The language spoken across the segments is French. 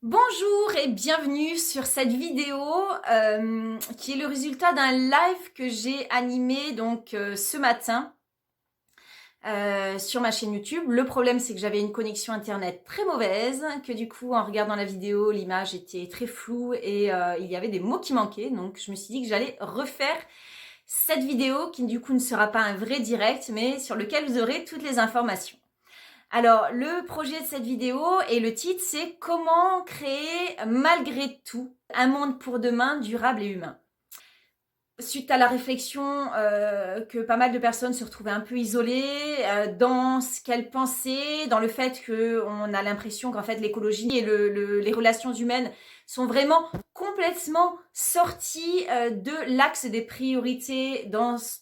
Bonjour et bienvenue sur cette vidéo qui est le résultat d'un live que j'ai animé ce matin sur ma chaîne YouTube. Le problème c'est que j'avais une connexion internet très mauvaise, que du coup en regardant la vidéo l'image était très floue et il y avait des mots qui manquaient, donc je me suis dit que j'allais refaire cette vidéo qui du coup ne sera pas un vrai direct mais sur lequel vous aurez toutes les informations. Alors, le projet de cette vidéo et le titre, c'est comment créer malgré tout un monde pour demain durable et humain. Suite à la réflexion que pas mal de personnes se retrouvaient un peu isolées dans ce qu'elles pensaient, dans le fait qu'on a l'impression qu'en fait l'écologie et les relations humaines sont vraiment complètement sorties de l'axe des priorités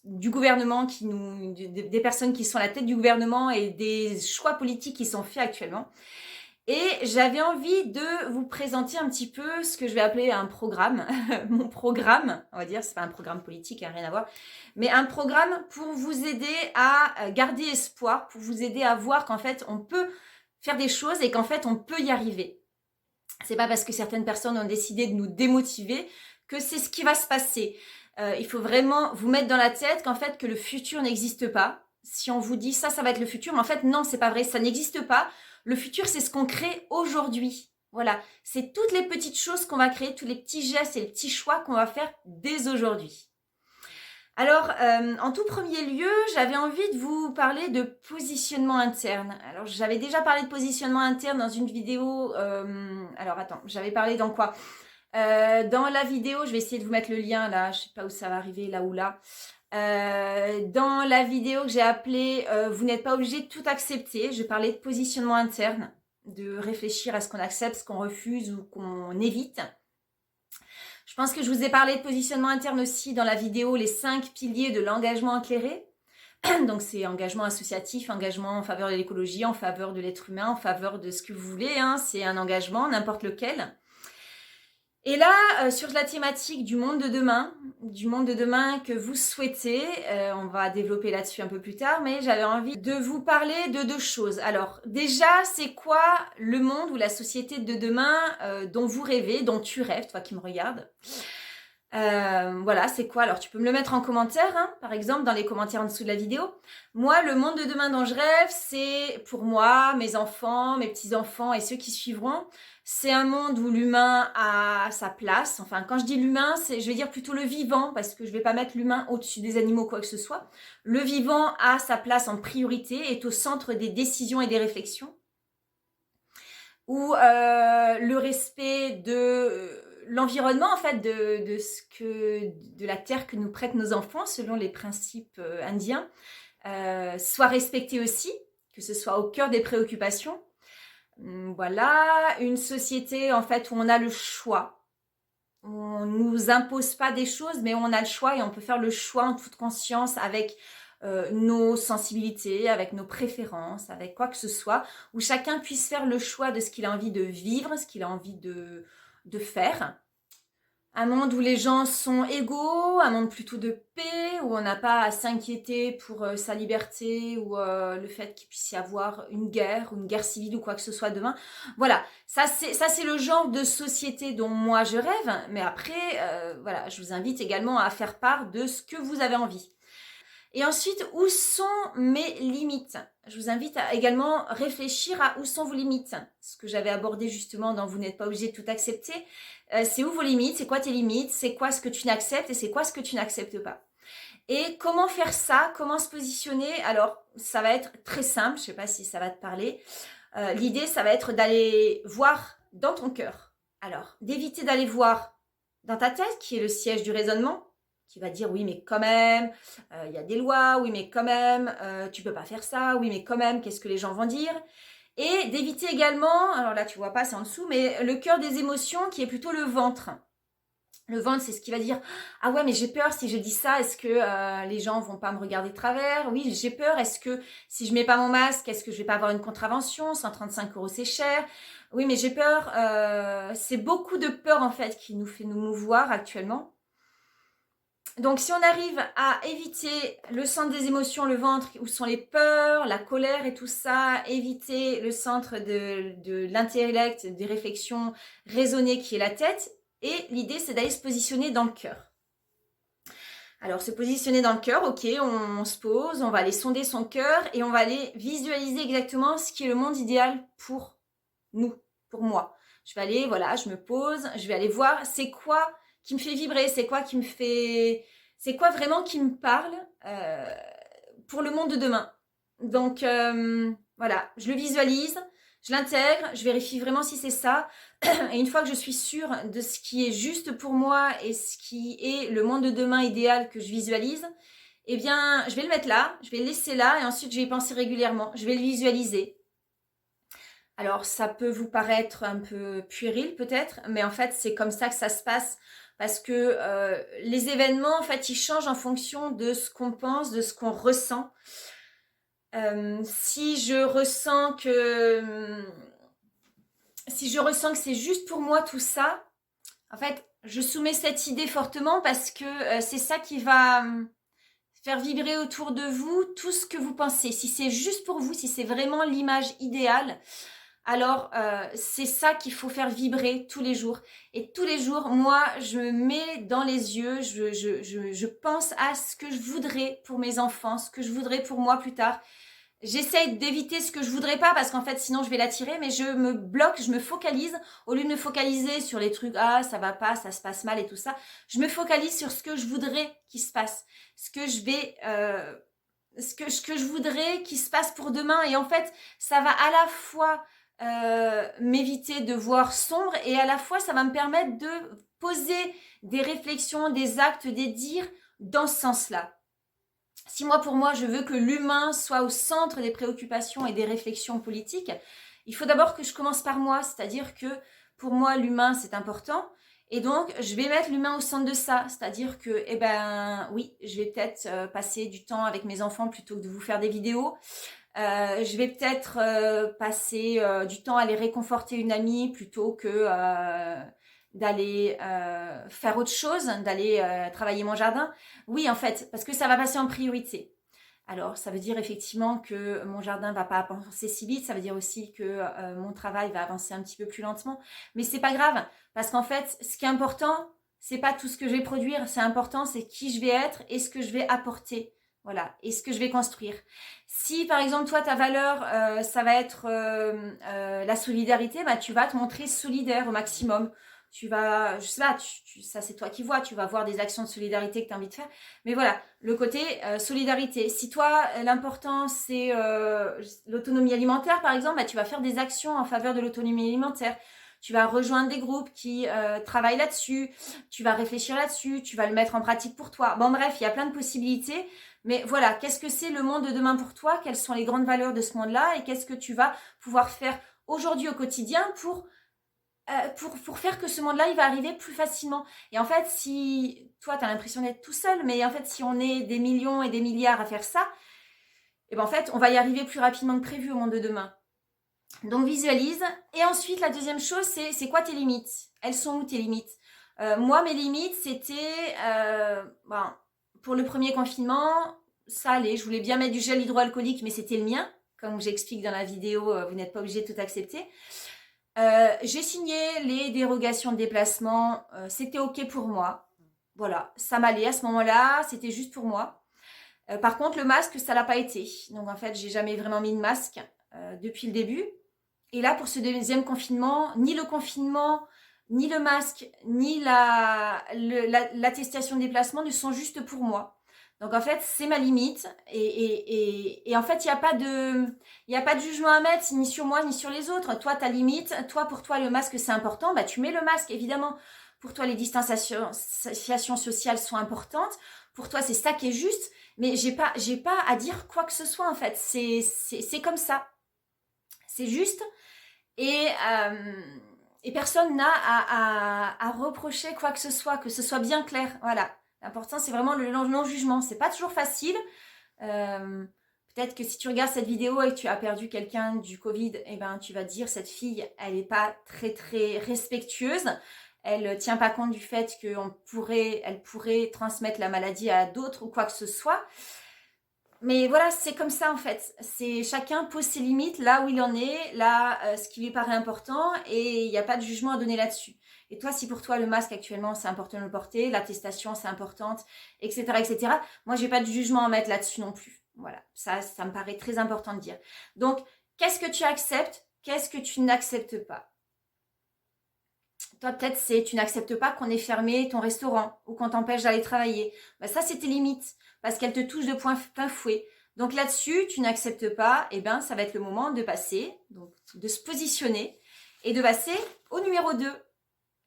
du gouvernement, des personnes qui sont à la tête du gouvernement et des choix politiques qui sont faits actuellement. Et j'avais envie de vous présenter un petit peu ce que je vais appeler un programme, mon programme, on va dire, c'est pas un programme politique, hein, rien à voir, mais un programme pour vous aider à garder espoir, pour vous aider à voir qu'en fait on peut faire des choses et qu'en fait on peut y arriver. C'est pas parce que certaines personnes ont décidé de nous démotiver que c'est ce qui va se passer. Il faut vraiment vous mettre dans la tête qu'en fait que le futur n'existe pas. Si on vous dit ça va être le futur, mais en fait non, c'est pas vrai, ça n'existe pas. Le futur, c'est ce qu'on crée aujourd'hui. Voilà, c'est toutes les petites choses qu'on va créer, tous les petits gestes et les petits choix qu'on va faire dès aujourd'hui. Alors, en tout premier lieu, j'avais envie de vous parler de positionnement interne. Alors, j'avais déjà parlé de positionnement interne dans une vidéo. Alors, attends, j'avais parlé dans quoi Dans la vidéo, je vais essayer de vous mettre le lien là. Je sais pas où ça va arriver, là ou là. Dans la vidéo que j'ai appelée Vous n'êtes pas obligé de tout accepter. Je parlais de positionnement interne, de réfléchir à ce qu'on accepte, ce qu'on refuse ou qu'on évite. Je pense que je vous ai parlé de positionnement interne aussi dans la vidéo Les 5 piliers de l'engagement éclairé. Donc c'est engagement associatif, engagement en faveur de l'écologie, en faveur de l'être humain, en faveur de ce que vous voulez. C'est un engagement, n'importe lequel. Et là, sur la thématique du monde de demain que vous souhaitez, on va développer là-dessus un peu plus tard, mais j'avais envie de vous parler de deux choses. Alors déjà, c'est quoi le monde ou la société de demain dont vous rêvez, dont tu rêves, toi qui me regardes? Voilà, c'est quoi? Alors tu peux me le mettre en commentaire, hein, par exemple dans les commentaires en dessous de la vidéo. Moi, le monde de demain dont je rêve, c'est pour moi, mes enfants, mes petits-enfants et ceux qui suivront, c'est un monde où l'humain a sa place. Enfin, quand je dis l'humain, je vais dire plutôt le vivant, parce que je vais pas mettre l'humain au-dessus des animaux, quoi que ce soit. Le vivant a sa place en priorité, est au centre des décisions et des réflexions. Où le respect de l'environnement, en fait, de la terre que nous prêtent nos enfants, selon les principes indiens, soit respecté aussi, que ce soit au cœur des préoccupations. Voilà, une société en fait où on a le choix. On nous impose pas des choses, mais on a le choix et on peut faire le choix en toute conscience avec nos sensibilités, avec nos préférences, avec quoi que ce soit, où chacun puisse faire le choix de ce qu'il a envie de vivre, ce qu'il a envie de faire. Un monde où les gens sont égaux, un monde plutôt de paix, où on n'a pas à s'inquiéter pour sa liberté ou le fait qu'il puisse y avoir une guerre civile ou quoi que ce soit demain. Voilà, ça c'est le genre de société dont moi je rêve, mais après, voilà, je vous invite également à faire part de ce que vous avez envie. Et ensuite, où sont mes limites? Je vous invite à également réfléchir à où sont vos limites. Ce que j'avais abordé justement dans Vous n'êtes pas obligé de tout accepter. C'est où vos limites? C'est quoi tes limites? C'est quoi ce que tu n'acceptes? Et c'est quoi ce que tu n'acceptes pas? Et comment faire ça? Comment se positionner? Alors, ça va être très simple. Je ne sais pas si ça va te parler. L'idée, ça va être d'aller voir dans ton cœur. Alors, d'éviter d'aller voir dans ta tête, qui est le siège du raisonnement, qui va dire oui mais quand même, il y a des lois, oui mais quand même, tu peux pas faire ça, oui mais quand même, qu'est-ce que les gens vont dire? Et d'éviter également, alors là tu vois pas, c'est en dessous, mais le cœur des émotions qui est plutôt le ventre. Le ventre, c'est ce qui va dire ah ouais mais j'ai peur si je dis ça, est-ce que les gens vont pas me regarder de travers? Oui j'ai peur, est-ce que si je mets pas mon masque, est-ce que je vais pas avoir une contravention? 135 € c'est cher. Oui mais j'ai peur, c'est beaucoup de peur en fait qui nous fait nous mouvoir actuellement. Donc, si on arrive à éviter le centre des émotions, le ventre, où sont les peurs, la colère et tout ça, éviter le centre de l'intellect, des réflexions raisonnées qui est la tête, et l'idée, c'est d'aller se positionner dans le cœur. Alors, se positionner dans le cœur, ok, on se pose, on va aller sonder son cœur et on va aller visualiser exactement ce qui est le monde idéal pour nous, pour moi. Je vais aller, voilà, je me pose, je vais aller voir c'est quoi qui me fait vibrer, c'est quoi qui me fait... C'est quoi vraiment qui me parle pour le monde de demain. Donc, voilà, je le visualise, je l'intègre, je vérifie vraiment si c'est ça. Et une fois que je suis sûre de ce qui est juste pour moi et ce qui est le monde de demain idéal que je visualise, eh bien, je vais le mettre là, je vais le laisser là et ensuite je vais y penser régulièrement. Je vais le visualiser. Alors, ça peut vous paraître un peu puéril peut-être, mais en fait, c'est comme ça que ça se passe parce que les événements, en fait, ils changent en fonction de ce qu'on pense, de ce qu'on ressent. Si je ressens que c'est juste pour moi tout ça, en fait, je soumets cette idée fortement parce que c'est ça qui va faire vibrer autour de vous tout ce que vous pensez. Si c'est juste pour vous, si c'est vraiment l'image idéale, alors c'est ça qu'il faut faire vibrer tous les jours. Et tous les jours, moi, je me mets dans les yeux, je pense à ce que je voudrais pour mes enfants, ce que je voudrais pour moi plus tard. J'essaye d'éviter ce que je voudrais pas parce qu'en fait sinon je vais l'attirer, mais je me bloque, je me focalise au lieu de me focaliser sur les trucs ah ça va pas, ça se passe mal et tout ça. Je me focalise sur ce que je voudrais qu'il se passe, ce que je vais, ce que je voudrais qu'il se passe pour demain. Et en fait ça va à la fois m'éviter de voir sombre et à la fois ça va me permettre de poser des réflexions, des actes, des dires dans ce sens-là. Si moi, pour moi, je veux que l'humain soit au centre des préoccupations et des réflexions politiques, il faut d'abord que je commence par moi, c'est-à-dire que pour moi, l'humain, c'est important. Et donc, je vais mettre l'humain au centre de ça, c'est-à-dire que, eh ben, oui, je vais peut-être passer du temps avec mes enfants plutôt que de vous faire des vidéos. Je vais peut-être passer du temps à aller réconforter une amie plutôt que d'aller faire autre chose, d'aller travailler mon jardin. Oui, en fait, parce que ça va passer en priorité. Alors, ça veut dire effectivement que mon jardin va pas avancer si vite, ça veut dire aussi que mon travail va avancer un petit peu plus lentement, mais c'est pas grave, parce qu'en fait, ce qui est important, c'est pas tout ce que je vais produire, c'est important, c'est qui je vais être et ce que je vais apporter. Voilà, et ce que je vais construire. Si par exemple toi ta valeur ça va être la solidarité, bah tu vas te montrer solidaire au maximum. Tu vas, je sais pas, ça c'est toi qui vois, tu vas voir des actions de solidarité que tu as envie de faire. Mais voilà, le côté solidarité. Si toi l'important c'est l'autonomie alimentaire par exemple, bah tu vas faire des actions en faveur de l'autonomie alimentaire. Tu vas rejoindre des groupes qui travaillent là-dessus, tu vas réfléchir là-dessus, tu vas le mettre en pratique pour toi. Bon bref, il y a plein de possibilités. Mais voilà, qu'est-ce que c'est le monde de demain pour toi? Quelles sont les grandes valeurs de ce monde-là? Et qu'est-ce que tu vas pouvoir faire aujourd'hui au quotidien pour faire que ce monde-là, il va arriver plus facilement. Et en fait, si toi, tu as l'impression d'être tout seul, mais en fait, si on est des millions et des milliards à faire ça, et ben en fait, on va y arriver plus rapidement que prévu au monde de demain. Donc, visualise. Et ensuite, la deuxième chose, c'est quoi tes limites? Elles sont où tes limites? Moi, mes limites, c'était... pour le premier confinement, ça allait. Je voulais bien mettre du gel hydroalcoolique, mais c'était le mien. Comme j'explique dans la vidéo, vous n'êtes pas obligé de tout accepter. J'ai signé les dérogations de déplacement, c'était ok pour moi. Voilà, ça m'allait à ce moment-là, c'était juste pour moi. Par contre, le masque, ça l'a pas été. Donc en fait, j'ai jamais vraiment mis de masque depuis le début. Et là, pour ce deuxième confinement, ni le confinement, ni le masque, ni l'attestation de déplacement ne sont juste pour moi. Donc en fait, c'est ma limite. Et en fait, il n'y a pas de jugement à mettre, ni sur moi, ni sur les autres. Toi, ta limite, toi, pour toi, le masque, c'est important. Bah, tu mets le masque, évidemment. Pour toi, les distanciations sociales sont importantes. Pour toi, c'est ça qui est juste. Mais j'ai pas à dire quoi que ce soit, en fait. C'est comme ça. C'est juste. Et personne n'a à reprocher quoi que ce soit bien clair. Voilà. L'important, c'est vraiment le non-jugement. C'est pas toujours facile. Peut-être que si tu regardes cette vidéo et que tu as perdu quelqu'un du Covid, eh ben, tu vas te dire, cette fille, elle n'est pas très, très respectueuse. elle tient pas compte du fait qu'elle pourrait transmettre la maladie à d'autres ou quoi que ce soit. Mais voilà, c'est comme ça en fait. C'est chacun pose ses limites là où il en est, là ce qui lui paraît important et il n'y a pas de jugement à donner là-dessus. Et toi, si pour toi le masque actuellement c'est important de le porter, l'attestation c'est importante, etc., etc. Moi, j'ai pas de jugement à mettre là-dessus non plus. Voilà, ça me paraît très important de dire. Donc, qu'est-ce que tu acceptes? Qu'est-ce que tu n'acceptes pas? Toi, peut-être, tu n'acceptes pas qu'on ait fermé ton restaurant ou qu'on t'empêche d'aller travailler. Bah, ça, c'est tes limites parce qu'elles te touchent de plein fouet. Donc là-dessus, tu n'acceptes pas, et ben, ça va être le moment de passer, donc de se positionner et de passer au numéro 2.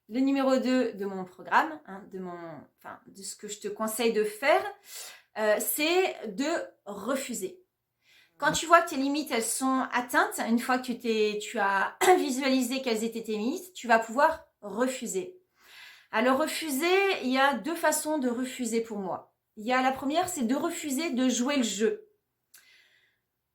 Le numéro 2 de mon programme, hein, de ce que je te conseille de faire, c'est de refuser. Quand tu vois que tes limites, elles sont atteintes, une fois que tu as visualisé quelles étaient tes limites, tu vas pouvoir refuser. Alors refuser, il y a 2 façons de refuser pour moi. Il y a la première, c'est de refuser de jouer le jeu.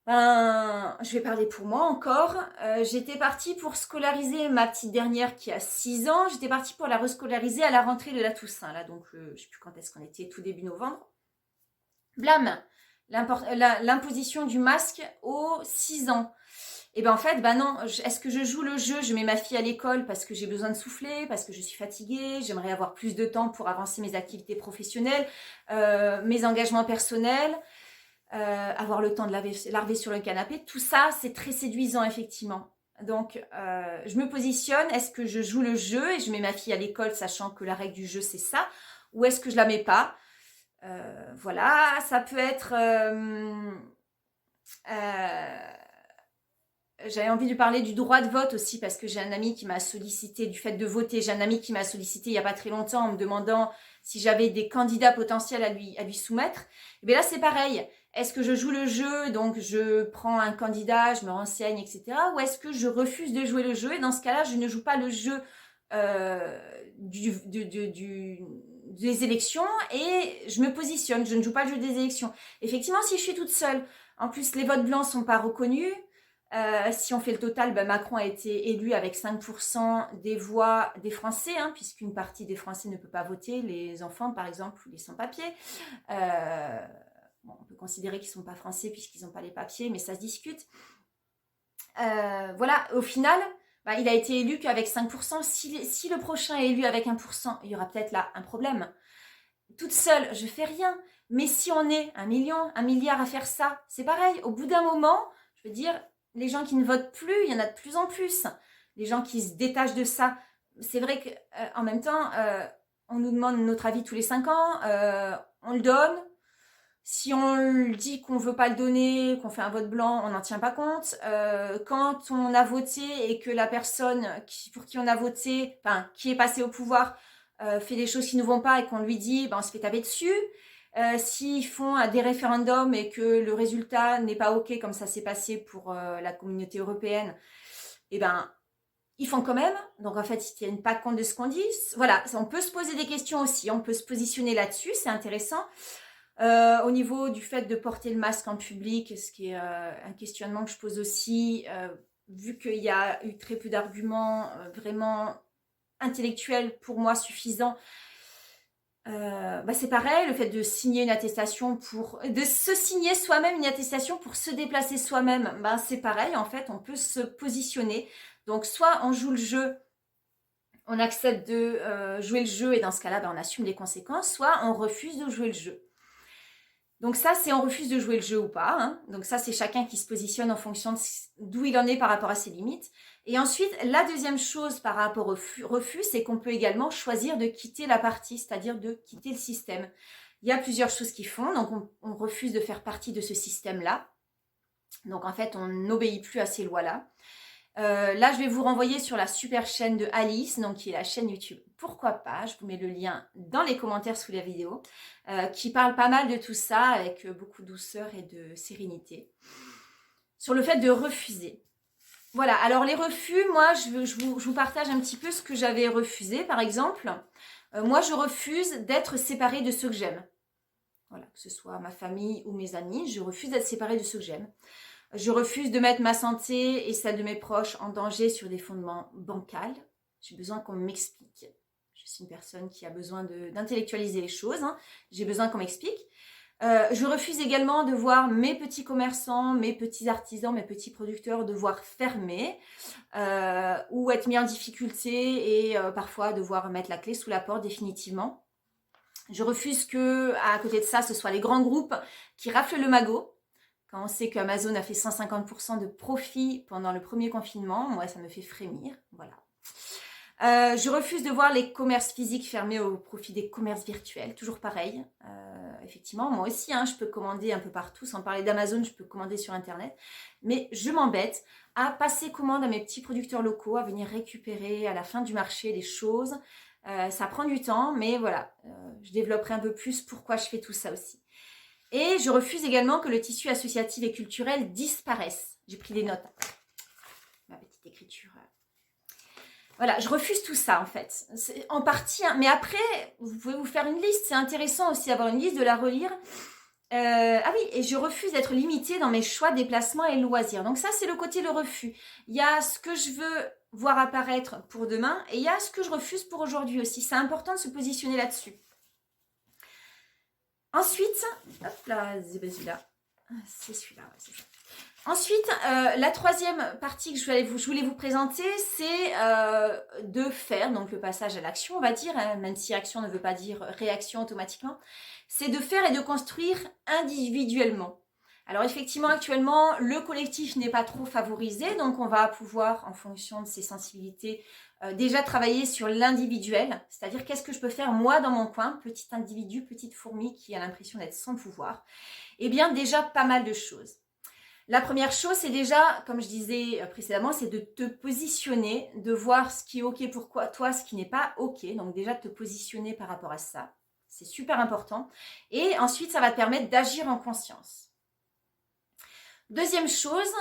Je vais parler pour moi encore. J'étais partie pour scolariser ma petite dernière qui a 6 ans. J'étais partie pour la rescolariser à la rentrée de la Toussaint. Là, donc, je ne sais plus quand est-ce qu'on était, tout début novembre. Blâme, l'imposition du masque aux 6 ans. Et ben en fait, non, est-ce que je joue le jeu? Je mets ma fille à l'école parce que j'ai besoin de souffler, parce que je suis fatiguée, j'aimerais avoir plus de temps pour avancer mes activités professionnelles, mes engagements personnels, avoir le temps de larver sur le canapé. Tout ça, c'est très séduisant, effectivement. Donc, je me positionne, est-ce que je joue le jeu et je mets ma fille à l'école sachant que la règle du jeu, c'est ça? Ou est-ce que je la mets pas? Voilà, ça peut être... j'avais envie de parler du droit de vote aussi parce que j'ai un ami qui m'a sollicité du fait de voter. J'ai un ami qui m'a sollicité il n'y a pas très longtemps en me demandant si j'avais des candidats potentiels à lui soumettre. Et bien là, c'est pareil. Est-ce que je joue le jeu, donc je prends un candidat, je me renseigne, etc. Ou est-ce que je refuse de jouer le jeu? Et dans ce cas-là, je ne joue pas le jeu des élections et je me positionne. Je ne joue pas le jeu des élections. Effectivement, si je suis toute seule, en plus les votes blancs ne sont pas reconnus. Si on fait le total, Macron a été élu avec 5% des voix des Français, hein, puisqu'une partie des Français ne peut pas voter, les enfants par exemple, ou les sans-papiers. On peut considérer qu'ils ne sont pas français puisqu'ils n'ont pas les papiers, mais ça se discute. Voilà, au final, il a été élu qu'avec 5%. Si le prochain est élu avec 1%, il y aura peut-être là un problème. Toute seule, je fais rien. Mais si on est 1 million, 1 milliard à faire ça, c'est pareil. Au bout d'un moment, je veux dire, les gens qui ne votent plus, il y en a de plus en plus. Les gens qui se détachent de ça. C'est vrai qu'en même temps, on nous demande notre avis tous les 5 ans. On le donne. Si on dit qu'on ne veut pas le donner, qu'on fait un vote blanc, on n'en tient pas compte. Quand on a voté et que la personne pour qui on a voté, qui est passée au pouvoir, fait des choses qui ne vont pas et qu'on lui dit, on se fait taper dessus. S'ils font des référendums et que le résultat n'est pas OK, comme ça s'est passé pour la communauté européenne, ils font quand même. Donc en fait, ils ne tiennent pas compte de ce qu'on dit. Voilà, on peut se poser des questions aussi, on peut se positionner là-dessus, c'est intéressant. Au niveau du fait de porter le masque en public, ce qui est un questionnement que je pose aussi, vu qu'il y a eu très peu d'arguments vraiment intellectuels pour moi suffisants, c'est pareil, le fait de signer une attestation de se signer soi-même une attestation pour se déplacer soi-même, c'est pareil, en fait, on peut se positionner. Donc soit on joue le jeu, on accepte de jouer le jeu et dans ce cas-là, on assume les conséquences, soit on refuse de jouer le jeu. Donc ça, c'est on refuse de jouer le jeu ou pas. Hein. Donc ça, c'est chacun qui se positionne en fonction d'où il en est par rapport à ses limites. Et ensuite, la deuxième chose par rapport au refus, c'est qu'on peut également choisir de quitter la partie, c'est-à-dire de quitter le système. Il y a plusieurs choses qui font. Donc on refuse de faire partie de ce système-là. Donc en fait, on n'obéit plus à ces lois-là. Là, je vais vous renvoyer sur la super chaîne de Alice, donc qui est la chaîne YouTube Pourquoi pas. Je vous mets le lien dans les commentaires sous la vidéo, qui parle pas mal de tout ça avec beaucoup de douceur et de sérénité. Sur le fait de refuser. Voilà, alors les refus, moi, je vous partage un petit peu ce que j'avais refusé. Par exemple, moi, je refuse d'être séparée de ceux que j'aime. Voilà, que ce soit ma famille ou mes amis, je refuse d'être séparée de ceux que j'aime. Je refuse de mettre ma santé et celle de mes proches en danger sur des fondements bancals. J'ai besoin qu'on m'explique. Je suis une personne qui a besoin d'intellectualiser les choses, hein. J'ai besoin qu'on m'explique. Je refuse également de voir mes petits commerçants, mes petits artisans, mes petits producteurs devoir fermer ou être mis en difficulté et parfois devoir mettre la clé sous la porte définitivement. Je refuse que, à côté de ça, ce soit les grands groupes qui raflent le magot. Quand on sait qu'Amazon a fait 150% de profit pendant le premier confinement, moi, ça me fait frémir. Voilà. Je refuse de voir les commerces physiques fermés au profit des commerces virtuels. Toujours pareil. Effectivement, moi aussi, hein, je peux commander un peu partout. Sans parler d'Amazon, je peux commander sur Internet. Mais je m'embête à passer commande à mes petits producteurs locaux, à venir récupérer à la fin du marché des choses. Ça prend du temps, mais voilà. Je développerai un peu plus pourquoi je fais tout ça aussi. Et je refuse également que le tissu associatif et culturel disparaisse. J'ai pris des notes. Ma petite écriture. Voilà, je refuse tout ça en fait. C'est en partie, hein, mais après, vous pouvez vous faire une liste. C'est intéressant aussi d'avoir une liste, de la relire. Ah oui, et je refuse d'être limitée dans mes choix, déplacements et loisirs. Donc ça, c'est le côté le refus. Il y a ce que je veux voir apparaître pour demain et il y a ce que je refuse pour aujourd'hui aussi. C'est important de se positionner là-dessus. Ensuite, hop là, c'est celui-là. C'est celui-là, ouais, c'est ça. Ensuite, la troisième partie que je voulais vous présenter, c'est de faire, donc le passage à l'action, on va dire, hein, même si action ne veut pas dire réaction automatiquement, c'est de faire et de construire individuellement. Alors effectivement, actuellement, le collectif n'est pas trop favorisé, donc on va pouvoir, en fonction de ses sensibilités, déjà travailler sur l'individuel, c'est-à-dire qu'est-ce que je peux faire moi dans mon coin, petit individu, petite fourmi qui a l'impression d'être sans pouvoir. Eh bien déjà pas mal de choses. La première chose, c'est déjà, comme je disais précédemment, c'est de te positionner, de voir ce qui est OK pour toi, ce qui n'est pas OK. Donc déjà, de te positionner par rapport à ça. C'est super important. Et ensuite, ça va te permettre d'agir en conscience. Deuxième chose,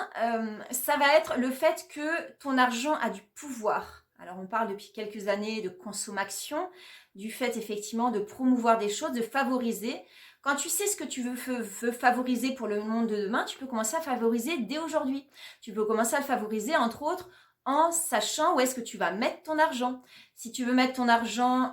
ça va être le fait que ton argent a du pouvoir. Alors, on parle depuis quelques années de consommation, du fait effectivement de promouvoir des choses, de favoriser. Quand tu sais ce que tu veux favoriser pour le monde de demain, tu peux commencer à favoriser dès aujourd'hui. Tu peux commencer à le favoriser, entre autres, en sachant où est-ce que tu vas mettre ton argent. Si tu veux mettre ton argent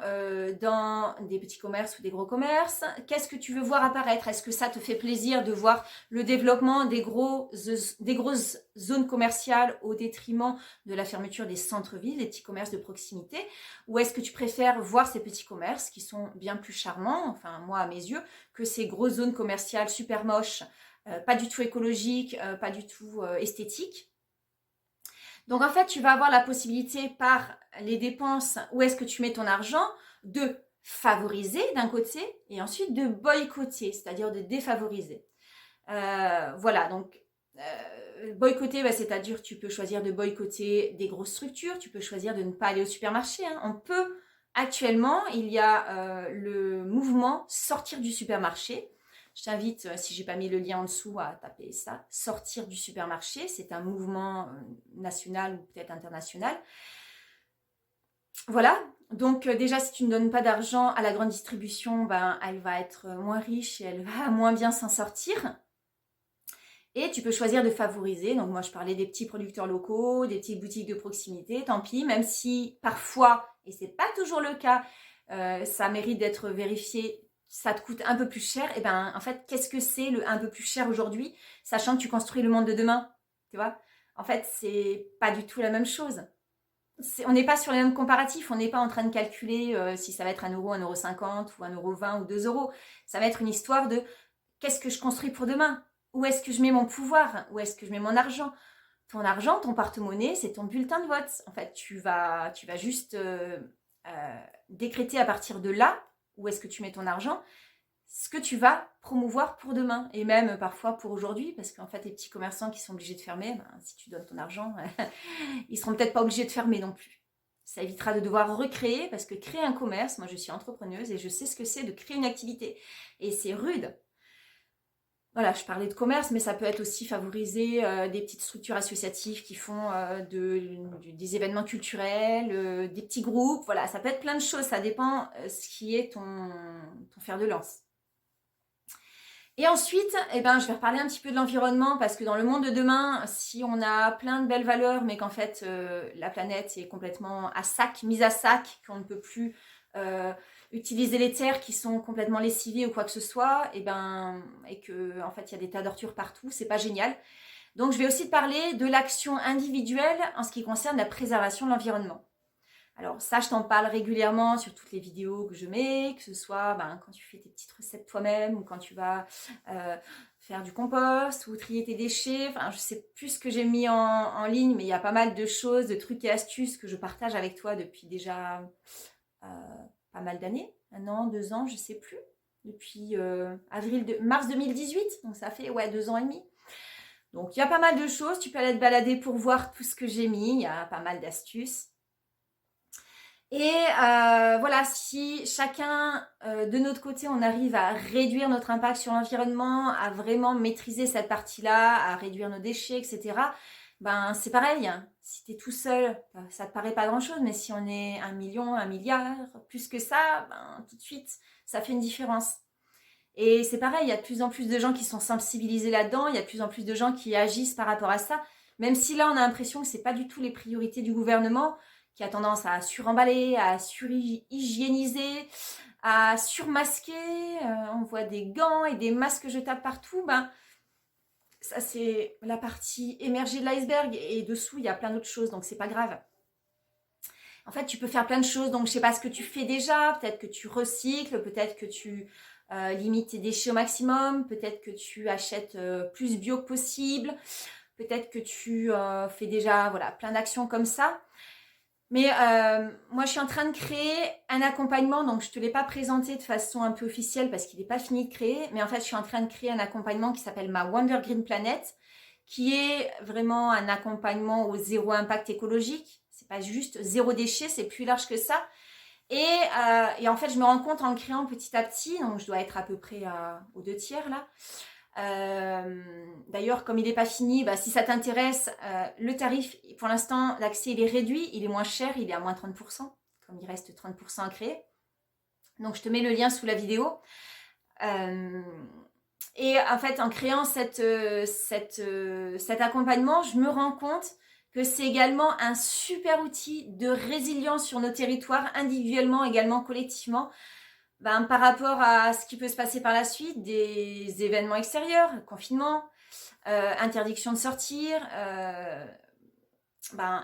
dans des petits commerces ou des gros commerces, qu'est-ce que tu veux voir apparaître? Est-ce que ça te fait plaisir de voir le développement des grosses zones commerciales au détriment de la fermeture des centres-villes, des petits commerces de proximité? Ou est-ce que tu préfères voir ces petits commerces qui sont bien plus charmants, enfin moi à mes yeux, que ces grosses zones commerciales super moches, pas du tout écologiques, pas du tout esthétiques? Donc en fait, tu vas avoir la possibilité par les dépenses, où est-ce que tu mets ton argent, de favoriser d'un côté et ensuite de boycotter, c'est-à-dire de défavoriser. Voilà, donc boycotter, c'est-à-dire tu peux choisir de boycotter des grosses structures, tu peux choisir de ne pas aller au supermarché. Hein. On peut actuellement, il y a le mouvement sortir du supermarché. Je t'invite, si j'ai pas mis le lien en dessous, à taper ça. Sortir du supermarché, c'est un mouvement national ou peut-être international. Voilà, donc déjà si tu ne donnes pas d'argent à la grande distribution, ben, elle va être moins riche et elle va moins bien s'en sortir. Et tu peux choisir de favoriser, donc moi je parlais des petits producteurs locaux, des petites boutiques de proximité, tant pis, même si parfois, et c'est pas toujours le cas, ça mérite d'être vérifié, ça te coûte un peu plus cher, et ben en fait qu'est-ce que c'est le un peu plus cher aujourd'hui, sachant que tu construis le monde de demain, tu vois? En fait c'est pas du tout la même chose. On n'est pas sur les mêmes comparatifs, on n'est pas en train de calculer si ça va être 1 euro, 1,50 € ou 1,20 € ou 2 euros. Ça va être une histoire de qu'est-ce que je construis pour demain? Où est-ce que je mets mon pouvoir? Où est-ce que je mets mon argent? Ton argent, ton porte-monnaie, c'est ton bulletin de vote. En fait, tu vas juste décréter à partir de là, où est-ce que tu mets ton argent, ce que tu vas promouvoir pour demain. Et même parfois pour aujourd'hui, parce qu'en fait, les petits commerçants qui sont obligés de fermer, ben, si tu donnes ton argent, ils seront peut-être pas obligés de fermer non plus. Ça évitera de devoir recréer, parce que créer un commerce, moi je suis entrepreneuse et je sais ce que c'est de créer une activité. Et c'est rude. Voilà, je parlais de commerce, mais ça peut être aussi favoriser des petites structures associatives qui font des événements culturels, des petits groupes. Voilà, ça peut être plein de choses. Ça dépend ce qui est ton fer de lance. Et ensuite, je vais reparler un petit peu de l'environnement parce que dans le monde de demain, si on a plein de belles valeurs, mais qu'en fait la planète est complètement à sac, mise à sac, qu'on ne peut plus utiliser les terres qui sont complètement lessivées ou quoi que ce soit, et que en fait il y a des tas d'ordures partout, c'est pas génial. Donc je vais aussi te parler de l'action individuelle en ce qui concerne la préservation de l'environnement. Alors ça, je t'en parle régulièrement sur toutes les vidéos que je mets, que ce soit quand tu fais tes petites recettes toi-même ou quand tu vas faire du compost ou trier tes déchets. Enfin, je sais plus ce que j'ai mis en ligne, mais il y a pas mal de choses, de trucs et astuces que je partage avec toi depuis déjà pas mal d'années. 1 an, 2 ans, je sais plus. Depuis mars 2018, donc ça fait 2 ans et demi. Donc il y a pas mal de choses, tu peux aller te balader pour voir tout ce que j'ai mis, il y a pas mal d'astuces. Et voilà, si chacun de notre côté, on arrive à réduire notre impact sur l'environnement, à vraiment maîtriser cette partie-là, à réduire nos déchets, etc., c'est pareil. Si tu es tout seul, ça te paraît pas grand-chose, mais si on est 1 million, 1 milliard, plus que ça, tout de suite, ça fait une différence. Et c'est pareil, il y a de plus en plus de gens qui sont sensibilisés là-dedans, il y a de plus en plus de gens qui agissent par rapport à ça, même si là, on a l'impression que c'est pas du tout les priorités du gouvernement, qui a tendance à suremballer, à surhygiéniser, à surmasquer. On voit des gants et des masques jetables partout. Ça, c'est la partie émergée de l'iceberg. Et dessous, il y a plein d'autres choses, donc c'est pas grave. En fait, tu peux faire plein de choses. Donc, je sais pas ce que tu fais déjà. Peut-être que tu recycles, peut-être que tu limites tes déchets au maximum, peut-être que tu achètes plus bio que possible, peut-être que tu fais déjà plein d'actions comme ça. Mais moi, je suis en train de créer un accompagnement, donc je ne te l'ai pas présenté de façon un peu officielle parce qu'il n'est pas fini de créer, mais en fait, je suis en train de créer un accompagnement qui s'appelle ma Wonder Green Planet, qui est vraiment un accompagnement au zéro impact écologique. C'est pas juste zéro déchet, c'est plus large que ça. Et en fait, je me rends compte en le créant petit à petit, donc je dois être à peu près aux 2/3 là. D'ailleurs, comme il n'est pas fini, si ça t'intéresse, le tarif, pour l'instant, l'accès il est réduit, il est moins cher, il est à moins 30%, comme il reste 30% à créer. Donc, je te mets le lien sous la vidéo. Et en fait, en créant cet accompagnement, je me rends compte que c'est également un super outil de résilience sur nos territoires, individuellement, également collectivement, par rapport à ce qui peut se passer par la suite, des événements extérieurs, confinement, interdiction de sortir,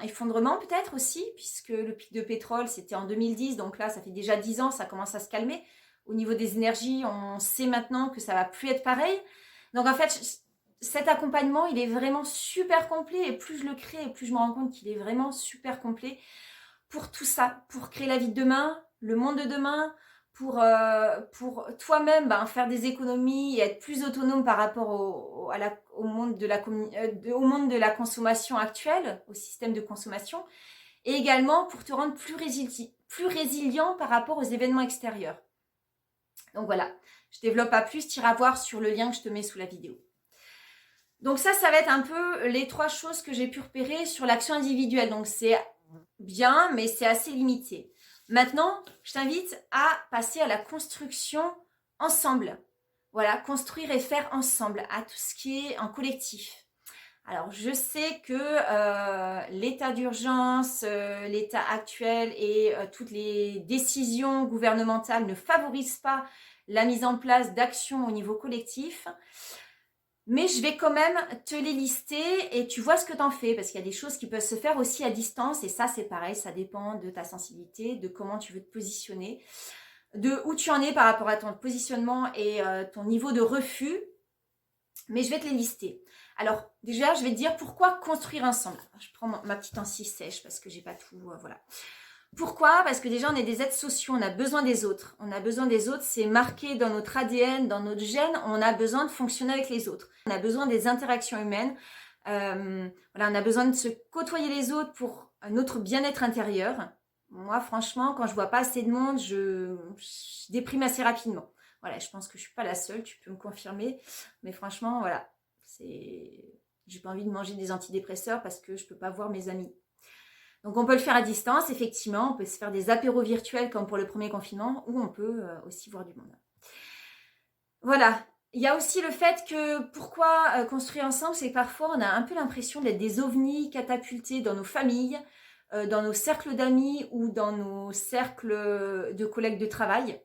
effondrement peut-être aussi, puisque le pic de pétrole, c'était en 2010, donc là, ça fait déjà 10 ans, ça commence à se calmer. Au niveau des énergies, on sait maintenant que ça va plus être pareil. Donc en fait, cet accompagnement, il est vraiment super complet, et plus je le crée, et plus je me rends compte qu'il est vraiment super complet pour tout ça, pour créer la vie de demain, le monde de demain, pour toi-même faire des économies et être plus autonome par rapport au monde de la consommation actuelle, au système de consommation, et également pour te rendre plus résilient par rapport aux événements extérieurs. Donc voilà, je développe pas plus, tu iras voir sur le lien que je te mets sous la vidéo. Donc ça va être un peu les 3 choses que j'ai pu repérer sur l'action individuelle. Donc c'est bien, mais c'est assez limité. Maintenant, je t'invite à passer à la construction ensemble. Voilà, construire et faire ensemble, à tout ce qui est en collectif. Alors, je sais que l'état d'urgence, l'état actuel et toutes les décisions gouvernementales ne favorisent pas la mise en place d'actions au niveau collectif. Mais je vais quand même te les lister et tu vois ce que t'en fais, parce qu'il y a des choses qui peuvent se faire aussi à distance, et ça c'est pareil, ça dépend de ta sensibilité, de comment tu veux te positionner, de où tu en es par rapport à ton positionnement et ton niveau de refus. Mais je vais te les lister. Alors déjà, je vais te dire pourquoi construire ensemble. Je prends ma petite anti-sèche parce que j'ai pas tout, voilà. Pourquoi? Parce que déjà, on est des êtres sociaux, on a besoin des autres. On a besoin des autres, c'est marqué dans notre ADN, dans notre gène, on a besoin de fonctionner avec les autres. On a besoin des interactions humaines. On a besoin de se côtoyer les autres pour notre bien-être intérieur. Moi, franchement, quand je vois pas assez de monde, je déprime assez rapidement. Voilà, je pense que je suis pas la seule, tu peux me confirmer. Mais franchement, voilà, j'ai pas envie de manger des antidépresseurs parce que je peux pas voir mes amis. Donc on peut le faire à distance, effectivement, on peut se faire des apéros virtuels comme pour le premier confinement, ou on peut aussi voir du monde. Voilà, Il y a aussi le fait que pourquoi construire ensemble, c'est que parfois on a un peu l'impression d'être des ovnis catapultés dans nos familles, dans nos cercles d'amis ou dans nos cercles de collègues de travail,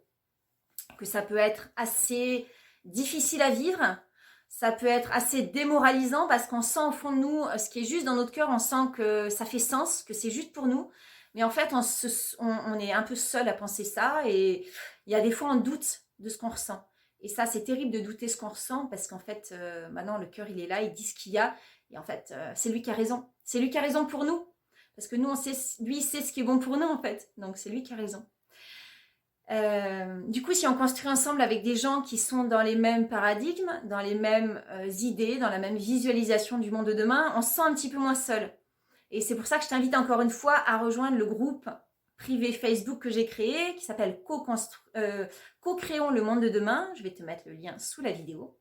que ça peut être assez difficile à vivre, ça peut être assez démoralisant parce qu'on sent au fond de nous ce qui est juste dans notre cœur, on sent que ça fait sens, que c'est juste pour nous, mais en fait on est un peu seul à penser ça et il y a des fois on doute de ce qu'on ressent. Et ça, c'est terrible de douter ce qu'on ressent parce qu'en fait, maintenant, le cœur, il est là, il dit ce qu'il y a. Et en fait, c'est lui qui a raison. C'est lui qui a raison pour nous. Parce que nous, on sait, lui, il sait ce qui est bon pour nous, en fait. Donc, c'est lui qui a raison. Du coup, si on construit ensemble avec des gens qui sont dans les mêmes paradigmes, dans les mêmes idées, dans la même visualisation du monde de demain, on se sent un petit peu moins seul. Et c'est pour ça que je t'invite encore une fois à rejoindre le groupe privé Facebook que j'ai créé, qui s'appelle Co-créons le monde de demain. Je vais te mettre le lien sous la vidéo.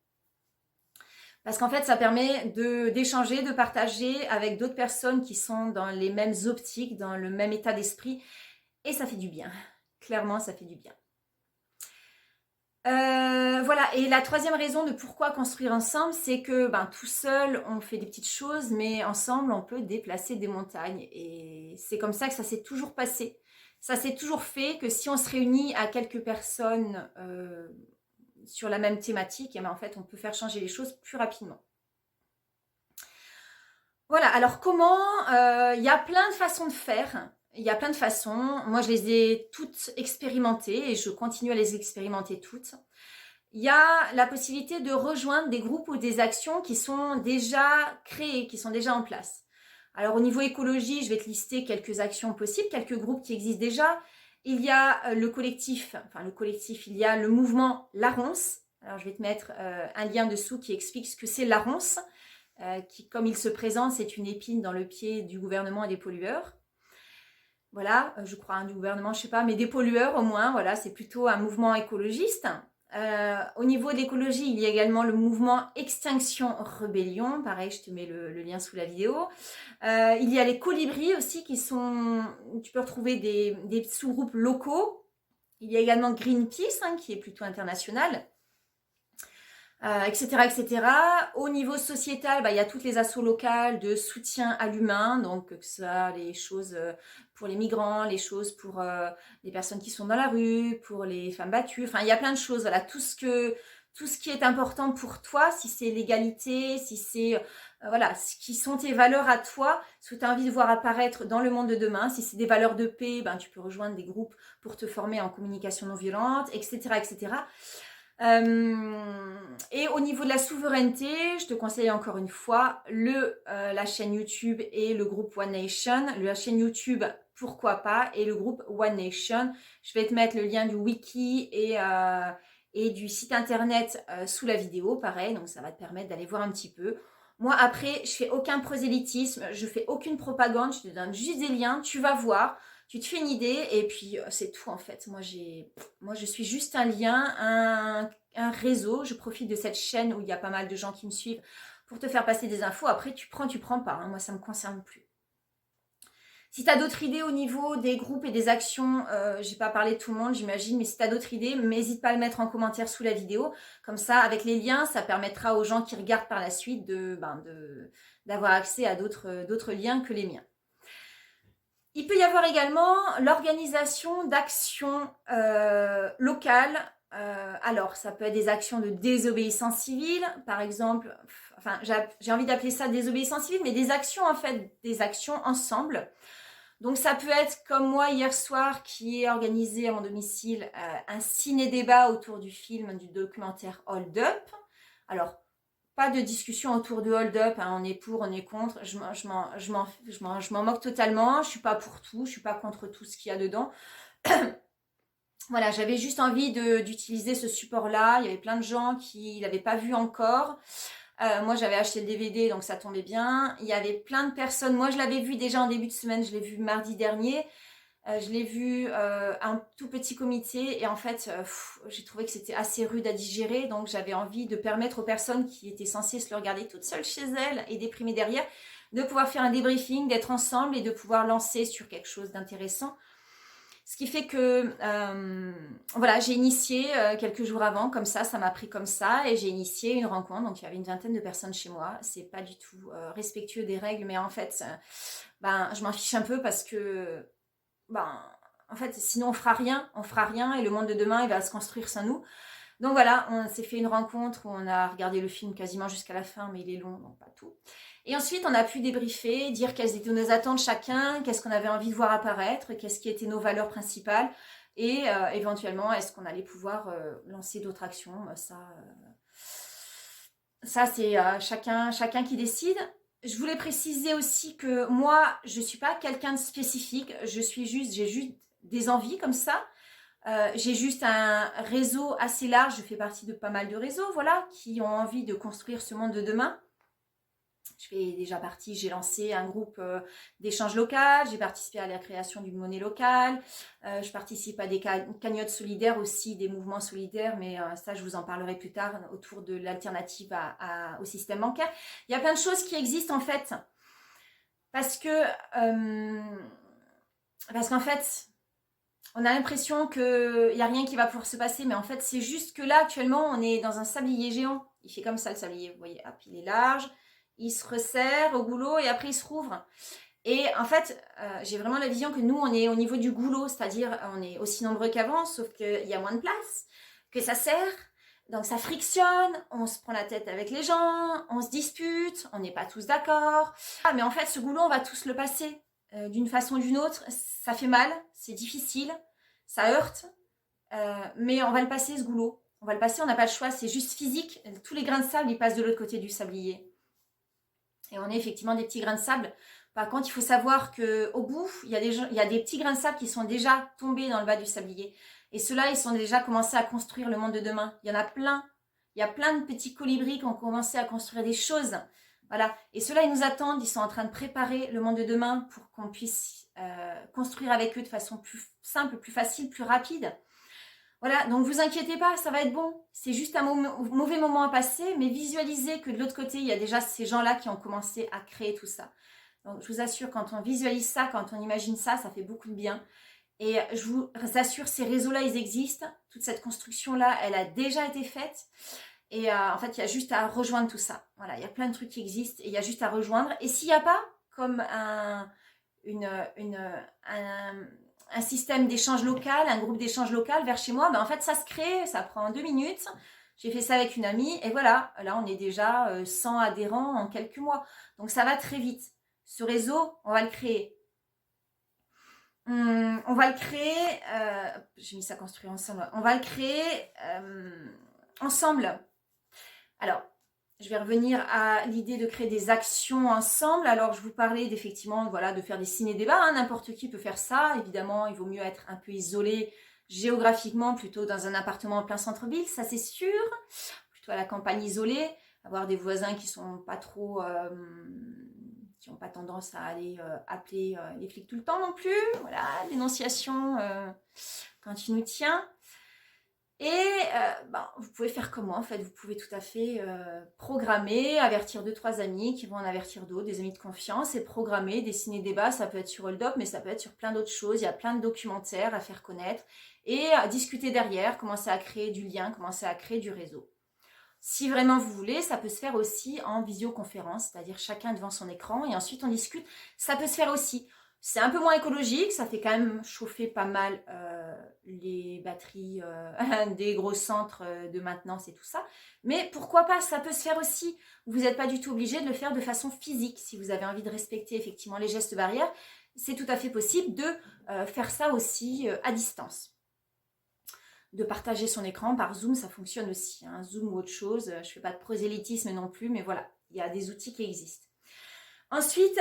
Parce qu'en fait, ça permet d'échanger, de partager avec d'autres personnes qui sont dans les mêmes optiques, dans le même état d'esprit. Et ça fait du bien. Clairement, ça fait du bien. Voilà, et la troisième raison de pourquoi construire ensemble, c'est que tout seul, on fait des petites choses, mais ensemble, on peut déplacer des montagnes. Et c'est comme ça que ça s'est toujours passé. Ça s'est toujours fait que si on se réunit à quelques personnes sur la même thématique, en fait, on peut faire changer les choses plus rapidement. Voilà, alors comment il y a plein de façons de faire. Il y a plein de façons. Moi, je les ai toutes expérimentées et je continue à les expérimenter toutes. Il y a la possibilité de rejoindre des groupes ou des actions qui sont déjà créées, qui sont déjà en place. Alors au niveau écologie, je vais te lister quelques actions possibles, quelques groupes qui existent déjà. Il y a le collectif, il y a le mouvement La Ronce. Alors je vais te mettre un lien dessous qui explique ce que c'est La Ronce, qui, comme il se présente, c'est une épine dans le pied du gouvernement et des pollueurs. Voilà, je crois, du gouvernement, je sais pas, mais des pollueurs au moins, voilà, c'est plutôt un mouvement écologiste. Au niveau de l'écologie, il y a également le mouvement Extinction Rebellion. Pareil, je te mets le lien sous la vidéo. Il y a les colibris aussi qui sont... Tu peux retrouver des sous-groupes locaux. Il y a également Greenpeace qui est plutôt international. Etc., etc. Au niveau sociétal, il y a toutes les assos locales de soutien à l'humain, donc que ça, les choses pour les migrants, les choses pour les personnes qui sont dans la rue, pour les femmes battues, enfin il y a plein de choses, voilà, tout ce qui est important pour toi, si c'est l'égalité, si c'est voilà, ce qui sont tes valeurs à toi, ce que tu as envie de voir apparaître dans le monde de demain, si c'est des valeurs de paix, tu peux rejoindre des groupes pour te former en communication non violente, etc., etc. Et au niveau de la souveraineté, je te conseille encore une fois la chaîne YouTube et le groupe One Nation. La chaîne YouTube, pourquoi pas, et le groupe One Nation. Je vais te mettre le lien du wiki et du site internet sous la vidéo, pareil, donc ça va te permettre d'aller voir un petit peu. Moi, après, je fais aucun prosélytisme, je fais aucune propagande, je te donne juste des liens, tu vas voir. Tu te fais une idée et puis c'est tout en fait. Moi, je suis juste un lien, un réseau. Je profite de cette chaîne où il y a pas mal de gens qui me suivent pour te faire passer des infos. Après, tu prends pas. Moi, ça ne me concerne plus. Si tu as d'autres idées au niveau des groupes et des actions, j'ai pas parlé de tout le monde, j'imagine, mais si tu as d'autres idées, n'hésite pas à le mettre en commentaire sous la vidéo. Comme ça, avec les liens, ça permettra aux gens qui regardent par la suite d'avoir accès à d'autres liens que les miens. Il peut y avoir également l'organisation d'actions locales. Alors, ça peut être des actions de désobéissance civile, par exemple. Enfin, j'ai envie d'appeler ça désobéissance civile, mais des actions, en fait, des actions ensemble. Donc, ça peut être comme moi hier soir, qui ai organisé à mon domicile un ciné-débat autour du film, du documentaire Hold Up. Alors, pas de discussion autour de hold up, on est pour, on est contre, je m'en moque totalement, je suis pas pour tout, je suis pas contre tout ce qu'il y a dedans. Voilà, j'avais juste envie d'utiliser ce support-là, il y avait plein de gens qui l'avaient pas vu encore. Moi, j'avais acheté le DVD, donc ça tombait bien. Il y avait plein de personnes, moi je l'avais vu déjà en début de semaine, je l'ai vu mardi dernier. Je l'ai vu un tout petit comité et en fait, j'ai trouvé que c'était assez rude à digérer. Donc, j'avais envie de permettre aux personnes qui étaient censées se le regarder toutes seules chez elles et déprimées derrière, de pouvoir faire un débriefing, d'être ensemble et de pouvoir lancer sur quelque chose d'intéressant. Ce qui fait que, voilà, j'ai initié quelques jours avant, comme ça m'a pris comme ça, et j'ai initié une rencontre. Donc, il y avait une vingtaine de personnes chez moi. C'est pas du tout respectueux des règles, mais en fait, ben, je m'en fiche un peu parce que, ben, en fait, sinon on fera rien, et le monde de demain, il va se construire sans nous. Donc voilà, on s'est fait une rencontre où on a regardé le film quasiment jusqu'à la fin, mais il est long, donc pas tout. Et ensuite, on a pu débriefer, dire quelles étaient nos attentes chacun, qu'est-ce qu'on avait envie de voir apparaître, qu'est-ce qui étaient nos valeurs principales, et éventuellement, est-ce qu'on allait pouvoir lancer d'autres actions. Ça c'est chacun qui décide. Je voulais préciser aussi que moi, je ne suis pas quelqu'un de spécifique, j'ai juste des envies comme ça. J'ai juste un réseau assez large, je fais partie de pas mal de réseaux, voilà, qui ont envie de construire ce monde de demain. Je fais déjà partie, j'ai lancé un groupe d'échange local, j'ai participé à la création d'une monnaie locale, je participe à des cagnottes solidaires aussi, des mouvements solidaires, mais ça je vous en parlerai plus tard autour de l'alternative au système bancaire. Il y a plein de choses qui existent en fait, parce qu'en fait, on a l'impression qu'il n'y a rien qui va pouvoir se passer, mais en fait, c'est juste que là, actuellement, on est dans un sablier géant. Il fait comme ça, le sablier, vous voyez, hop, il est large, il se resserre au goulot et après, il se rouvre. Et en fait, j'ai vraiment la vision que nous, on est au niveau du goulot, c'est-à-dire on est aussi nombreux qu'avant, sauf qu'il y a moins de place, que ça serre, donc ça frictionne, on se prend la tête avec les gens, on se dispute, on n'est pas tous d'accord. Ah, mais en fait, ce goulot, on va tous le passer d'une façon ou d'une autre. Ça fait mal, c'est difficile, ça heurte, mais on va le passer, ce goulot. On va le passer, on n'a pas le choix, c'est juste physique. Tous les grains de sable, ils passent de l'autre côté du sablier. Et on est effectivement des petits grains de sable. Par contre, il faut savoir qu'au bout, il y a des petits grains de sable qui sont déjà tombés dans le bas du sablier. Et ceux-là, ils sont déjà commencés à construire le monde de demain. Il y en a plein. Il y a plein de petits colibris qui ont commencé à construire des choses. Voilà. Et ceux-là, ils nous attendent. Ils sont en train de préparer le monde de demain pour qu'on puisse construire avec eux de façon plus simple, plus facile, plus rapide. Voilà, donc vous inquiétez pas, ça va être bon. C'est juste un mauvais moment à passer, mais visualisez que de l'autre côté, il y a déjà ces gens-là qui ont commencé à créer tout ça. Donc je vous assure, quand on visualise ça, quand on imagine ça, ça fait beaucoup de bien. Et je vous assure, ces réseaux-là, ils existent. Toute cette construction-là, elle a déjà été faite. Et en fait, il y a juste à rejoindre tout ça. Voilà, il y a plein de trucs qui existent et il y a juste à rejoindre. Et s'il n'y a pas, comme un système d'échange local, un groupe d'échange local vers chez moi, ben en fait, ça se crée, ça prend 2 minutes. J'ai fait ça avec une amie et voilà, là, on est déjà 100 adhérents en quelques mois. Donc, ça va très vite. Ce réseau, on va le créer. On va le créer, j'ai mis ça construire ensemble, on va le créer ensemble. Alors, je vais revenir à l'idée de créer des actions ensemble. Alors, je vous parlais d'effectivement, voilà, de faire des ciné-débats. Hein. N'importe qui peut faire ça. Évidemment, il vaut mieux être un peu isolé géographiquement, plutôt dans un appartement en plein centre-ville, ça c'est sûr. Plutôt à la campagne isolée, avoir des voisins qui sont pas trop... qui n'ont pas tendance à aller appeler les flics tout le temps non plus. Voilà, dénonciation quand il nous tient. Et vous pouvez faire comment en fait? Vous pouvez tout à fait programmer, avertir 2-3 amis qui vont en avertir d'autres, des amis de confiance, et programmer, dessiner des débats. Ça peut être sur Hold Up, mais ça peut être sur plein d'autres choses. Il y a plein de documentaires à faire connaître et discuter derrière, commencer à créer du lien, commencer à créer du réseau. Si vraiment vous voulez, ça peut se faire aussi en visioconférence, c'est-à-dire chacun devant son écran et ensuite on discute. Ça peut se faire aussi. C'est un peu moins écologique, ça fait quand même chauffer pas mal les batteries des gros centres de maintenance et tout ça. Mais pourquoi pas, ça peut se faire aussi. Vous n'êtes pas du tout obligé de le faire de façon physique. Si vous avez envie de respecter effectivement les gestes barrières, c'est tout à fait possible de faire ça aussi à distance. De partager son écran par Zoom, ça fonctionne aussi. Hein. Zoom ou autre chose, je ne fais pas de prosélytisme non plus, mais voilà, il y a des outils qui existent. Ensuite,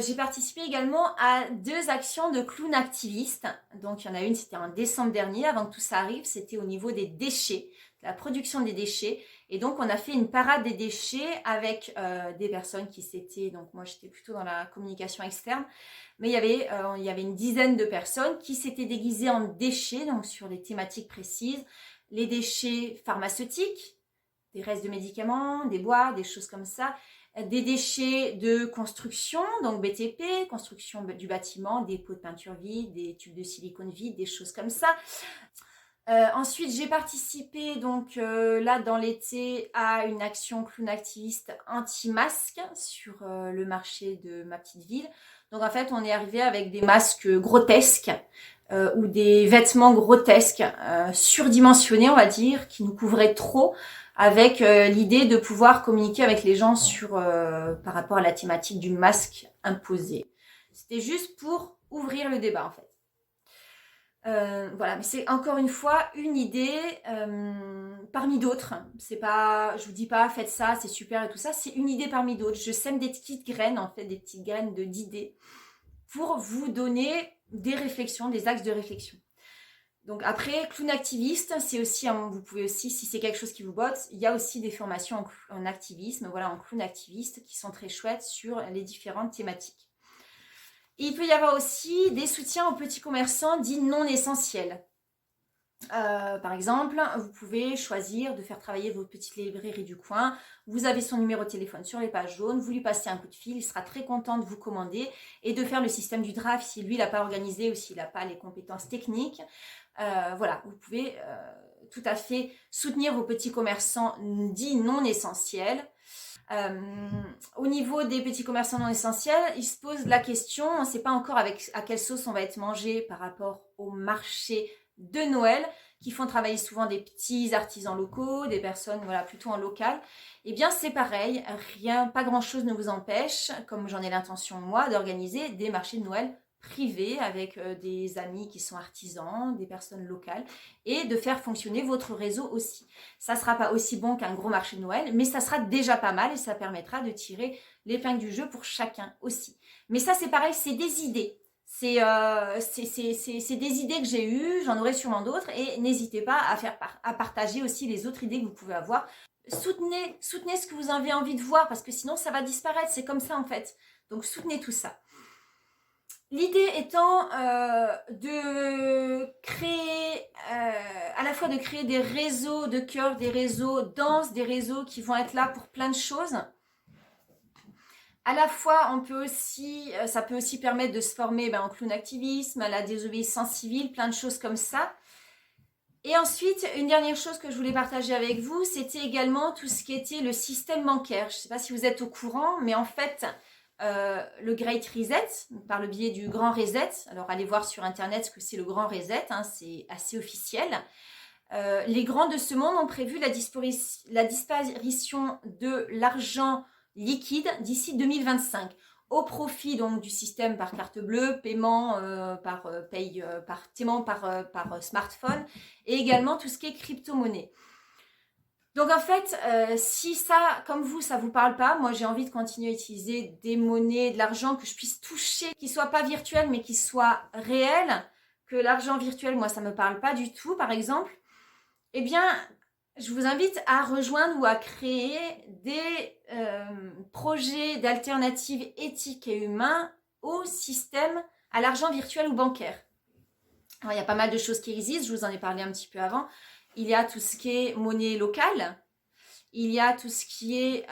j'ai participé également à 2 actions de clown activiste. Donc, il y en a une, c'était en décembre dernier, avant que tout ça arrive. C'était au niveau des déchets, la production des déchets. Et donc, on a fait une parade des déchets avec des personnes qui s'étaient... Donc, moi, j'étais plutôt dans la communication externe. Mais il y avait une dizaine de personnes qui s'étaient déguisées en déchets, donc sur des thématiques précises. Les déchets pharmaceutiques, des restes de médicaments, des bois, des choses comme ça. des déchets de construction, donc BTP, construction du bâtiment, des pots de peinture vides, des tubes de silicone vides, des choses comme ça. Ensuite, j'ai participé donc là dans l'été à une action clown activiste anti-masque sur le marché de ma petite ville. Donc en fait, on est arrivé avec des masques grotesques ou des vêtements grotesques, surdimensionnés on va dire, qui nous couvraient trop, avec l'idée de pouvoir communiquer avec les gens par rapport à la thématique du masque imposé. C'était juste pour ouvrir le débat en fait. Voilà, mais c'est encore une fois une idée parmi d'autres. C'est pas, je vous dis pas faites ça, c'est super et tout ça. C'est une idée parmi d'autres. Je sème des petites graines, en fait, des petites graines d'idées pour vous donner des réflexions, des axes de réflexion. Donc après, clown activiste, c'est aussi, vous pouvez aussi, si c'est quelque chose qui vous botte, il y a aussi des formations en activisme, voilà, en clown activiste, qui sont très chouettes sur les différentes thématiques. Il peut y avoir aussi des soutiens aux petits commerçants dits non essentiels. Par exemple, vous pouvez choisir de faire travailler votre petite librairie du coin. Vous avez son numéro de téléphone sur les pages jaunes, vous lui passez un coup de fil, il sera très content de vous commander et de faire le système du draft si lui, il n'a pas organisé ou s'il n'a pas les compétences techniques. Voilà, vous pouvez tout à fait soutenir vos petits commerçants dits non essentiels. Au niveau des petits commerçants non essentiels, ils se posent la question, on ne sait pas encore à quelle sauce on va être mangé par rapport au marché de Noël, qui font travailler souvent des petits artisans locaux, des personnes voilà, plutôt en local. Eh bien c'est pareil, pas grand chose ne vous empêche, comme j'en ai l'intention moi, d'organiser des marchés de Noël privés avec des amis qui sont artisans, des personnes locales, et de faire fonctionner votre réseau aussi. Ça ne sera pas aussi bon qu'un gros marché de Noël, mais ça sera déjà pas mal et ça permettra de tirer l'épingle du jeu pour chacun aussi. Mais ça c'est pareil, c'est des idées. C'est des idées que j'ai eues, j'en aurai sûrement d'autres et n'hésitez pas à partager aussi les autres idées que vous pouvez avoir. Soutenez ce que vous avez envie de voir parce que sinon ça va disparaître, c'est comme ça en fait. Donc soutenez tout ça. L'idée étant de créer, à la fois de créer des réseaux de cœur, des réseaux denses, des réseaux qui vont être là pour plein de choses. À la fois, ça peut aussi permettre de se former en clown activisme, à la désobéissance civile, plein de choses comme ça. Et ensuite, une dernière chose que je voulais partager avec vous, c'était également tout ce qui était le système bancaire. Je ne sais pas si vous êtes au courant, mais en fait, le Great Reset, par le biais du Grand Reset, alors allez voir sur Internet ce que c'est le Grand Reset, c'est assez officiel. Les grands de ce monde ont prévu la disparition de l'argent liquide d'ici 2025 au profit donc du système par carte bleue, paiement par smartphone et également tout ce qui est crypto-monnaie. Donc en fait, si ça, comme vous, ça vous parle pas, moi j'ai envie de continuer à utiliser des monnaies, de l'argent que je puisse toucher, qui soit pas virtuel mais qui soit réel, que l'argent virtuel, moi ça me parle pas du tout par exemple, eh bien je vous invite à rejoindre ou à créer des projets d'alternatives éthiques et humains au système, à l'argent virtuel ou bancaire. Alors, il y a pas mal de choses qui existent, je vous en ai parlé un petit peu avant. Il y a tout ce qui est monnaie locale, il y a tout ce qui est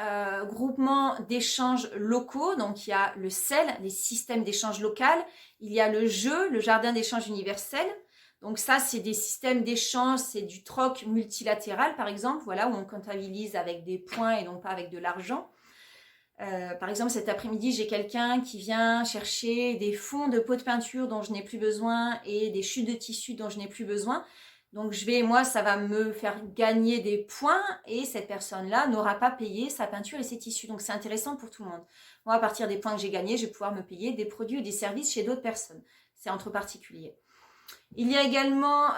groupement d'échanges locaux, donc il y a le CEL, les systèmes d'échange local, il y a le jeu, le jardin d'échange universel. Donc ça, c'est des systèmes d'échange, c'est du troc multilatéral, par exemple, voilà, où on comptabilise avec des points et non pas avec de l'argent. Par exemple, cet après-midi, j'ai quelqu'un qui vient chercher des fonds de pots de peinture dont je n'ai plus besoin et des chutes de tissu dont je n'ai plus besoin. Donc moi, ça va me faire gagner des points et cette personne-là n'aura pas payé sa peinture et ses tissus. Donc c'est intéressant pour tout le monde. Moi, à partir des points que j'ai gagnés, je vais pouvoir me payer des produits ou des services chez d'autres personnes. C'est entre particuliers. Il y a également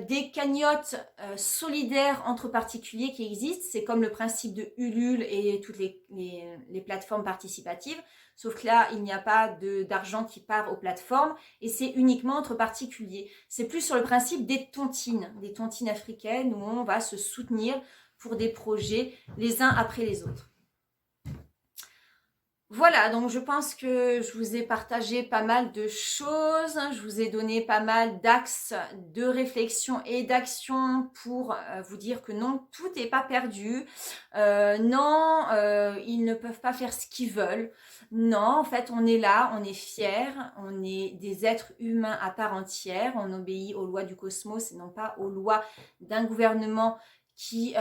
des cagnottes solidaires entre particuliers qui existent. C'est comme le principe de Ulule et toutes les plateformes participatives. Sauf que là, il n'y a pas d'argent qui part aux plateformes et c'est uniquement entre particuliers. C'est plus sur le principe des tontines africaines où on va se soutenir pour des projets les uns après les autres. Voilà, donc je pense que je vous ai partagé pas mal de choses, je vous ai donné pas mal d'axes de réflexion et d'action pour vous dire que non, tout n'est pas perdu. Non, ils ne peuvent pas faire ce qu'ils veulent. Non, en fait, on est là, on est fiers, on est des êtres humains à part entière, on obéit aux lois du cosmos et non pas aux lois d'un gouvernement qui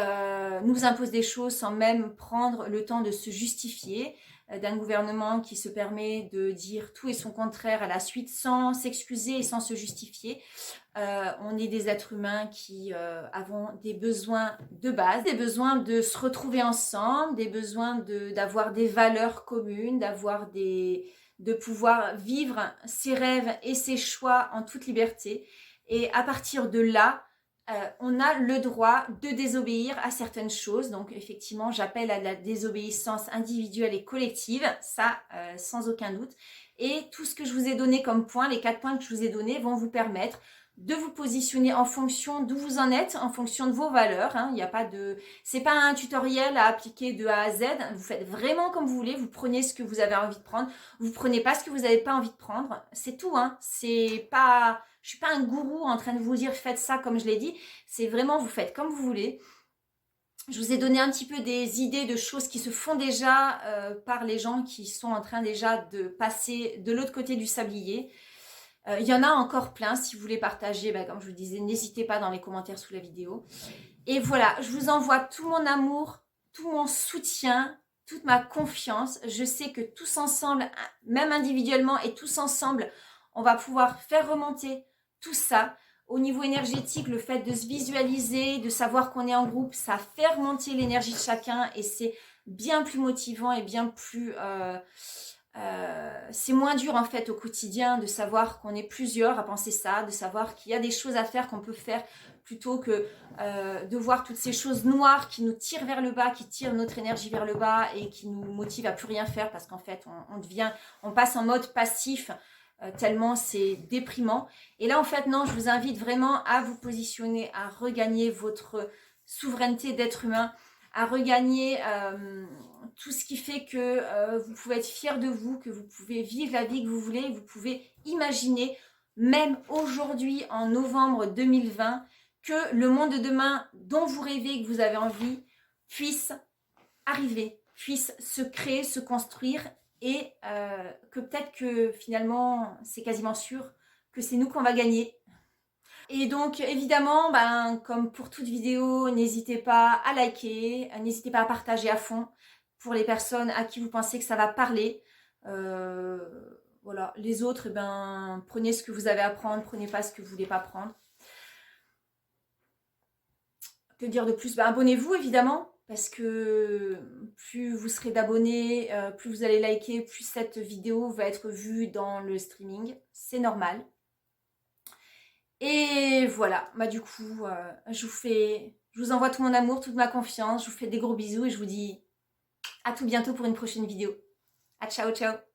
nous impose des choses sans même prendre le temps de se justifier, d'un gouvernement qui se permet de dire tout et son contraire à la suite sans s'excuser et sans se justifier. On est des êtres humains qui avons des besoins de base, des besoins de se retrouver ensemble, des besoins d'avoir des valeurs communes, de pouvoir vivre ses rêves et ses choix en toute liberté. Et à partir de là, on a le droit de désobéir à certaines choses. Donc effectivement, j'appelle à la désobéissance individuelle et collective, ça sans aucun doute. Et tout ce que je vous ai donné comme points, les 4 points que je vous ai donnés vont vous permettre de vous positionner en fonction d'où vous en êtes, en fonction de vos valeurs. Il n'y a pas de, c'est pas un tutoriel à appliquer de A à Z. Vous faites vraiment comme vous voulez. Vous prenez ce que vous avez envie de prendre. Vous prenez pas ce que vous n'avez pas envie de prendre. C'est tout. C'est pas, je suis pas un gourou en train de vous dire faites ça comme je l'ai dit. C'est vraiment vous faites comme vous voulez. Je vous ai donné un petit peu des idées de choses qui se font déjà par les gens qui sont en train déjà de passer de l'autre côté du sablier. Il y en a encore plein. Si vous voulez partager, comme je vous disais, n'hésitez pas dans les commentaires sous la vidéo. Et voilà, je vous envoie tout mon amour, tout mon soutien, toute ma confiance. Je sais que tous ensemble, même individuellement et tous ensemble, on va pouvoir faire remonter tout ça. Au niveau énergétique, le fait de se visualiser, de savoir qu'on est en groupe, ça fait remonter l'énergie de chacun et c'est bien plus motivant et bien plus... c'est moins dur en fait au quotidien de savoir qu'on est plusieurs à penser ça, de savoir qu'il y a des choses à faire qu'on peut faire plutôt que de voir toutes ces choses noires qui nous tirent vers le bas, qui tirent notre énergie vers le bas et qui nous motivent à plus rien faire parce qu'en fait on passe en mode passif tellement c'est déprimant. Et là en fait non, je vous invite vraiment à vous positionner, à regagner votre souveraineté d'être humain, à regagner tout ce qui fait que vous pouvez être fier de vous, que vous pouvez vivre la vie que vous voulez, vous pouvez imaginer, même aujourd'hui en novembre 2020, que le monde de demain dont vous rêvez, que vous avez envie, puisse arriver, puisse se créer, se construire et que peut-être que finalement, c'est quasiment sûr que c'est nous qu'on va gagner. Et donc évidemment, comme pour toute vidéo, n'hésitez pas à liker, n'hésitez pas à partager à fond pour les personnes à qui vous pensez que ça va parler. Voilà, les autres, prenez ce que vous avez à prendre, prenez pas ce que vous voulez pas prendre. Que dire de plus? Abonnez-vous évidemment, parce que plus vous serez d'abonnés, plus vous allez liker, plus cette vidéo va être vue dans le streaming. C'est normal. Et voilà, du coup, je vous envoie tout mon amour, toute ma confiance, je vous fais des gros bisous et je vous dis à tout bientôt pour une prochaine vidéo. À ciao, ciao!